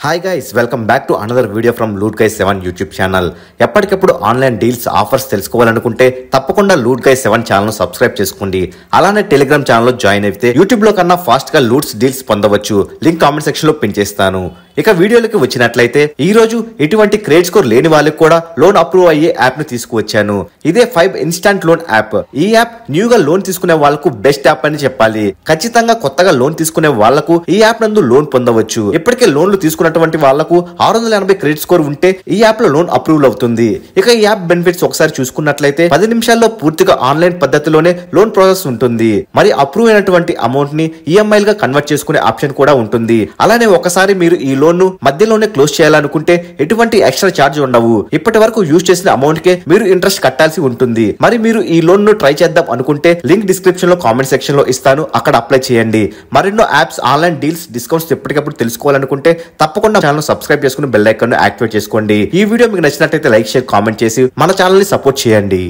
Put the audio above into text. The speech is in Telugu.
Hi guys, welcome back to another video from loot guys 7 YouTube channel. ఎప్పటికప్పుడు ఆన్లైన్ డీల్స్ ఆఫర్స్ తెలుసుకోవాలనుకుంటే తప్పకుండా లూట్ గైస్ 7 ఛానల్ సబ్స్క్రైబ్ చేసుకోండి. అలానే టెలిగ్రామ్ ఛానల్లో జాయిన్ అయితే యూట్యూబ్ లో కన్నా ఫాస్ట్ గా లూట్స్ డీల్స్ పొందవచ్చు. లింక్ కామెంట్ సెక్షన్ లో పిన్ చేస్తాను. ఇక వీడియోలకి వచ్చినట్లయితే ఈ రోజు ఎటువంటి క్రెడిట్ స్కోర్ లేని వాళ్ళకి కూడా లోన్ అప్రూవ్ అయ్యే యాప్ ని తీసుకువచ్చాను. ఇదే 5 ఇన్స్టాంట్ లోన్ యాప్. ఈ యాప్ న్యూగా లోన్ తీసుకునే వాళ్ళకు బెస్ట్ యాప్ అని చెప్పాలి. ఖచ్చితంగా కొత్తగా లోన్ తీసుకునే వాళ్లకు ఈ యాప్ నందు లోన్ పొందవచ్చు. ఇప్పటికే లోన్లు తీసుకున్నటువంటి వాళ్లకు 680 క్రెడిట్ స్కోర్ ఉంటే ఈ యాప్ లో లోన్ అప్రూవల్ అవుతుంది. ఇక ఈ యాప్ బెనిఫిట్స్ ఒకసారి చూసుకున్నట్లయితే 10 నిమిషాల్లో పూర్తిగా ఆన్లైన్ పద్ధతిలోనే లోన్ ప్రాసెస్ ఉంటుంది. మరి అప్రూవ్ అయినటువంటి అమౌంట్ ని ఈఎంఐ గా కన్వర్ట్ చేసుకునే ఆప్షన్ కూడా ఉంటుంది. అలానే ఒకసారి మీరు ఈ లోన్ ను మధ్యలోనే క్లోజ్ చేయాలనుకుంటే ఎటువంటి ఎక్స్ట్రా ఛార్జ్ ఉండవు. ఇప్పటి వరకు యూజ్ చేసిన అమౌంట్ కే మీరు ఇంట్రెస్ట్ కట్టాల్సి ఉంటుంది. మరి మీరు ఈ లోన్ ను ట్రై చేద్దాం అనుకుంటే లింక్ డిస్క్రిప్షన్ లో కామెంట్ సెక్షన్ లో ఇస్తాను, అక్కడ అప్లై చేయండి. మరెన్నో యాప్స్, ఆన్లైన్ డీల్స్, డిస్కౌంట్స్ ఎప్పటికప్పుడు తెలుసుకోవాలనుకుంటే తప్పకుండా ఛానల్ సబ్స్క్రైబ్ చేసుకుని బెల్ ఐకాన్ ను యాక్టివేట్ చేసుకోండి. ఈ వీడియో మీకు నచ్చినట్లయితే లైక్, షేర్, కామెంట్ చేసి మన ఛానల్ ని సపోర్ట్ చేయండి.